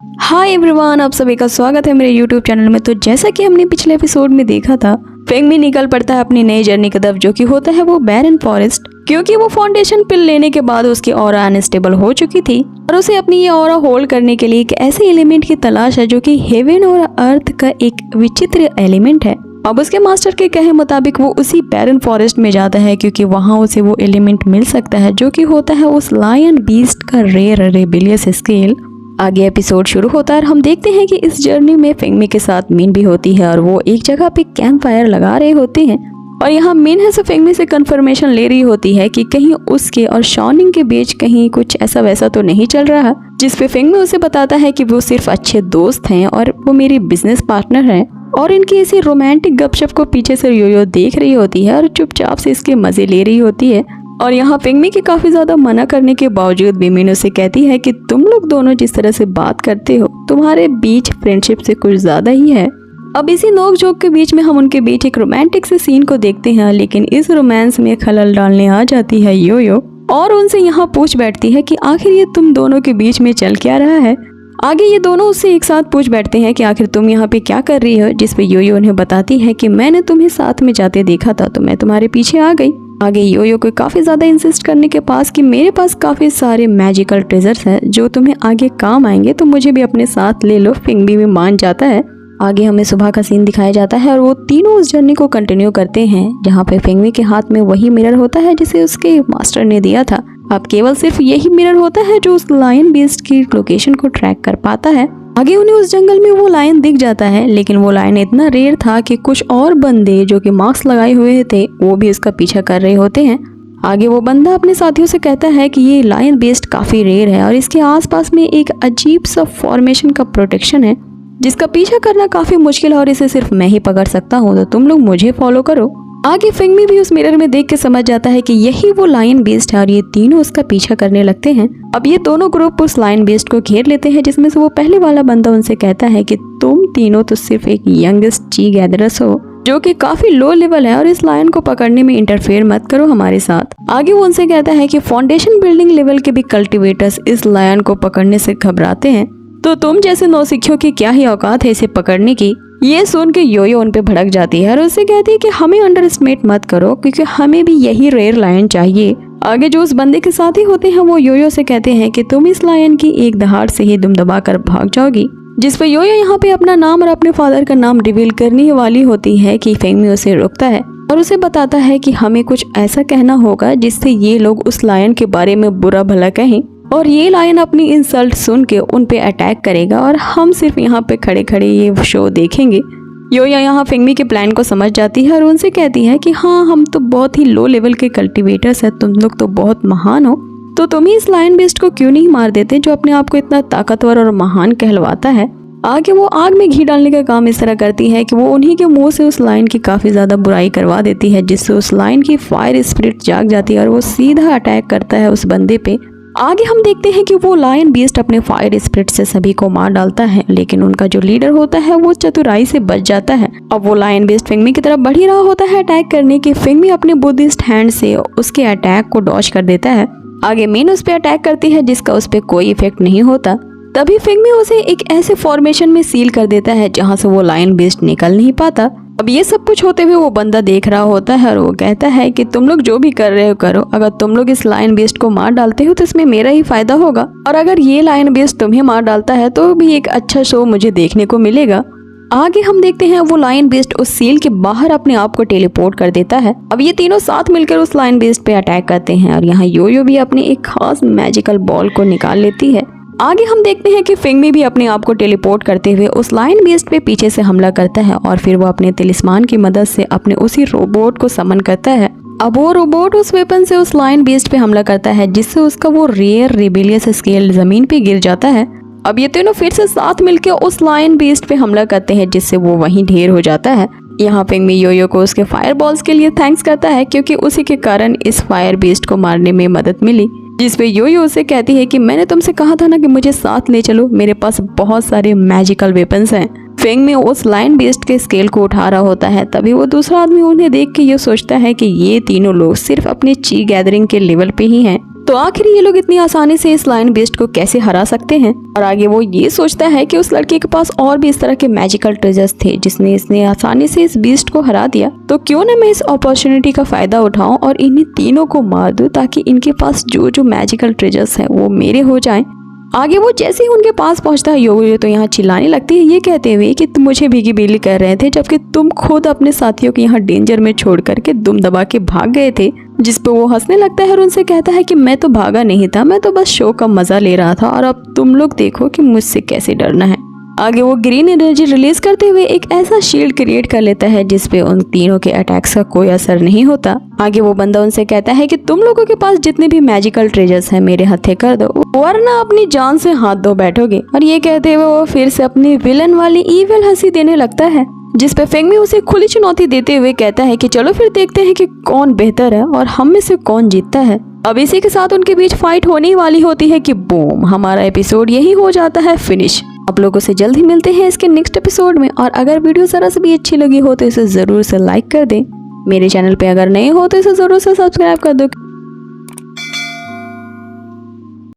Hi everyone, आप सभी का स्वागत है मेरे यूट्यूब चैनल में। तो जैसा कि हमने पिछले एपिसोड में देखा था, फेंगमी निकल पड़ता है अपनी नई जर्नी की तरफ, जो कि होता है वो बैरन फॉरेस्ट, क्योंकि वो फाउंडेशन पिल लेने के बाद उसकी ऑरा अनस्टेबल हो चुकी थी और उसे अपनी ये ऑरा होल्ड करने के लिए एक ऐसे एलिमेंट की तलाश है जो कि हेवन और अर्थ का एक विचित्र एलिमेंट है। अब उसके मास्टर के कहे मुताबिक वो उसी बैरन फॉरेस्ट में जाता है, क्योंकि वहाँ उसे वो एलिमेंट मिल सकता है जो कि होता है उस लायन बीस्ट का रेयर रेबिलियस स्केल। आगे एपिसोड शुरू होता है और हम देखते हैं कि इस जर्नी में फेंगमी के साथ मीन भी होती है और वो एक जगह पे कैंप फायर लगा रहे होते हैं और यहाँ मीन है फेंगमी से कंफर्मेशन ले रही होती है कि कहीं उसके और शॉनिंग के बीच कहीं कुछ ऐसा वैसा तो नहीं चल रहा, जिस पे फेंगमी उसे बताता है कि वो सिर्फ अच्छे दोस्त हैं और वो मेरी बिजनेस पार्टनर है। और इनकी इसी रोमांटिक गपशप को पीछे से योयो देख रही होती है और चुपचाप से इसके मजे ले रही होती है। और यहाँ फेंगमी के काफी ज्यादा मना करने के बावजूद भी मीन उसे कहती है कि तुम लोग दोनों जिस तरह से बात करते हो, तुम्हारे बीच फ्रेंडशिप से कुछ ज्यादा ही है। अब इसी नोक झोंक के बीच में हम उनके बीच एक रोमांटिक से सीन को देखते हैं, लेकिन इस रोमांस में खलल डालने आ जाती है योयो और उनसे यहाँ पूछ बैठती है कि आखिर ये तुम दोनों के बीच में चल क्या रहा है। आगे ये दोनों उससे एक साथ पूछ बैठते हैं कि आखिर तुम यहाँ पे क्या कर रही हो, जिस पे योयो उन्हें बताती है कि मैंने तुम्हें साथ में जाते देखा था तो मैं तुम्हारे पीछे आ गई। आगे योयो को काफी ज्यादा इंसिस्ट करने के पास कि मेरे पास काफी सारे मैजिकल ट्रेजर्स हैं जो तुम्हें आगे काम आएंगे, तो मुझे भी अपने साथ ले लो। फेंगमी भी मान जाता है। आगे हमें सुबह का सीन दिखाया जाता है और वो तीनों उस जर्नी को कंटिन्यू करते हैं, जहाँ पे फेंगमी के हाथ में वही मिरर होता है जिसे उसके मास्टर ने दिया था। अब केवल सिर्फ यही मिरर होता है जो उस लायन बीस्ट की लोकेशन को ट्रैक कर पाता है। आगे उन्हें उस जंगल में वो लायन दिख जाता है, लेकिन वो लायन इतना रेयर था कि कुछ और बंदे जो कि मास्क लगाए हुए थे वो भी उसका पीछा कर रहे होते हैं। आगे वो बंदा अपने साथियों से कहता है कि ये लायन बीस्ट काफी रेयर है और इसके आसपास में एक अजीब सा फॉर्मेशन का प्रोटेक्शन है जिसका पीछा करना काफी मुश्किल है और इसे सिर्फ मैं ही पकड़ सकता हूँ, तो तुम लोग मुझे फॉलो करो। आगे फेंगमी भी उस मिरर में देख के समझ जाता है कि यही वो लायन बीस्ट है और ये तीनों उसका पीछा करने लगते हैं। अब ये दोनों ग्रुप उस लायन बीस्ट को घेर लेते हैं, जिसमें से वो पहले वाला बंदा उनसे कहता है कि तुम तीनों तो सिर्फ एक यंगेस्ट ची गैदरर्स हो जो कि काफी लो लेवल है और इस लायन को पकड़ने में इंटरफेयर मत करो हमारे साथ। आगे वो उनसे कहता है कि फाउंडेशन बिल्डिंग लेवल के भी कल्टिवेटर्स इस लायन को पकड़ने से घबराते हैं, तो तुम जैसे नौसिखियों की क्या ही औकात है इसे पकड़ने की। ये सुन के योयो उन पे भड़क जाती है और उससे कहती है कि हमें अंडर एस्टिमेट मत करो, क्योंकि हमें भी यही रेयर लायन चाहिए। आगे जो उस बंदे के साथ ही होते हैं वो योयो से कहते हैं कि तुम इस लायन की एक दहाड़ से ही दुम दबा कर भाग जाओगी, जिस पे योयो यहाँ पे अपना नाम और अपने फादर का नाम रिवील करने वाली होती है कि फेंगमी उसे रोकता है और उसे बताता है कि हमें कुछ ऐसा कहना होगा जिससे ये लोग उस लायन के बारे में बुरा भला कहें और ये लायन अपनी इंसल्ट सुन के उन पे अटैक करेगा और हम सिर्फ यहाँ पे खड़े खड़े ये शो देखेंगे। योयो यहाँ फेंगमी के प्लान को समझ जाती है और उनसे कहती है कि हाँ, हम तो बहुत ही लो लेवल के कल्टिवेटर्स हैं, तुम लोग तो बहुत महान हो, तो तुम ही इस लायन बीस्ट को क्यों नहीं मार देते जो अपने आप को इतना ताकतवर और महान कहलवाता है। आगे वो आग में घी डालने का काम इस तरह करती है कि वो उन्हीं के मुंह से उस लायन की काफी ज्यादा बुराई करवा देती है, जिससे उस लायन की फायर स्पिरिट जाग जाती है और वो सीधा अटैक करता है उस बंदे पे। आगे हम देखते हैं कि वो लायन बीस्ट अपने फायर स्पिरिट से सभी को मार डालता है, लेकिन उनका जो लीडर होता है वो चतुराई से बच जाता है। अब वो लायन बीस्ट फेंगमी की तरफ बढ़ ही रहा होता है अटैक करने के। फेंगमी अपने बुद्धिस्ट हैंड से उसके अटैक को डॉज कर देता है। आगे मीन उस पर अटैक करती है जिसका उस पर कोई इफेक्ट नहीं होता। तभी फेंगमी उसे एक ऐसे फॉर्मेशन में सील कर देता है जहाँ से वो लायन बीस्ट निकल नहीं पाता। अब ये सब कुछ होते हुए वो बंदा देख रहा होता है और वो कहता है कि तुम लोग जो भी कर रहे हो करो, अगर तुम लोग इस लायन बीस्ट को मार डालते हो तो इसमें मेरा ही फायदा होगा, और अगर ये लायन बीस्ट तुम्हें मार डालता है तो भी एक अच्छा शो मुझे देखने को मिलेगा। आगे हम देखते हैं वो लायन बीस्ट उस सील के बाहर अपने आप को टेलीपोर्ट कर देता है। अब ये तीनों साथ मिलकर उस लायन बीस्ट पे अटैक करते हैं और यहाँ योयो भी अपनी एक खास मैजिकल बॉल को निकाल लेती है। आगे हम देखते हैं कि फेंगमी भी अपने आप को टेलीपोर्ट करते हुए उस लायन बीस्ट पे पीछे से हमला करता है और फिर वो अपने तिलिस्मान की मदद से अपने उसी रोबोट को समन करता है। अब वो रोबोट उस वेपन से उस लायन बीस्ट पे हमला करता है, जिससे उसका वो रेयर रेबिलियस स्केल जमीन पे गिर जाता है। अब ये तीनों फिर से साथ मिलकर उस लायन बीस्ट पे हमला करते हैं, जिससे वो वहीं ढेर हो जाता है। यहाँ फेंगमी योयो को उसके फायर बॉल्स के लिए थैंक्स करता है, क्योंकि उसी के कारण इस फायर बीस्ट को मारने में मदद मिली। जिस पे योयो उसे कहती है कि मैंने तुमसे कहा था ना कि मुझे साथ ले चलो, मेरे पास बहुत सारे मैजिकल वेपन्स हैं। फेंगमी उस लायन बीस्ट के स्केल को उठा रहा होता है, तभी वो दूसरा आदमी उन्हें देख के ये सोचता है कि ये तीनों लोग सिर्फ अपने ची गैदरिंग के लेवल पे ही हैं तो आखिर ये लोग इतनी आसानी से इस लायन बीस्ट को कैसे हरा सकते हैं। और आगे वो ये सोचता है कि उस लड़के के पास और भी इस तरह के मैजिकल ट्रेजर्स थे जिसने इसने आसानी से इस बीस्ट को हरा दिया, तो क्यों ना मैं इस अपॉर्चुनिटी का फायदा उठाऊं और इन्हीं तीनों को मार दूं ताकि इनके पास जो जो मैजिकल ट्रेजर्स हैं वो मेरे हो जाएं। आगे वो जैसे ही उनके पास पहुंचता है योयो तो यहाँ चिल्लाने लगती है ये कहते हुए कि तुम मुझे भीगी बिल्ली कर रहे थे जबकि तुम खुद अपने साथियों को यहाँ डेंजर में छोड़ करके दुम दबा के भाग गए थे। जिस पे वो हंसने लगता है और उनसे कहता है कि मैं तो भागा नहीं था, मैं तो बस शो का मजा ले रहा था और अब तुम लोग देखो कि मुझसे कैसे डरना है। आगे वो ग्रीन एनर्जी रिलीज करते हुए एक ऐसा शील्ड क्रिएट कर लेता है जिसपे उन तीनों के अटैक्स का कोई असर नहीं होता। आगे वो बंदा उनसे कहता है कि तुम लोगों के पास जितने भी मैजिकल ट्रेजर्स हैं मेरे हत्थे कर दो वरना अपनी जान से हाथ धो बैठोगे। और ये कहते हुए वो फिर से अपनी विलन वाली ईविल हंसी देने लगता है, जिस पे फेंगमी उसे खुली चुनौती देते हुए कहता है कि चलो फिर देखते हैं कि कौन बेहतर है और हम में से कौन जीतता है। अब इसी के साथ उनके बीच फाइट होने वाली होती है कि बूम, हमारा एपिसोड यही हो जाता है फिनिश। आप लोगों से जल्द ही मिलते हैं इसके नेक्स्ट एपिसोड में। और अगर वीडियो जरा से भी अच्छी लगी हो तो इसे जरूर से लाइक कर दें। मेरे चैनल पे अगर नए हो तो इसे जरूर से सब्सक्राइब कर दो।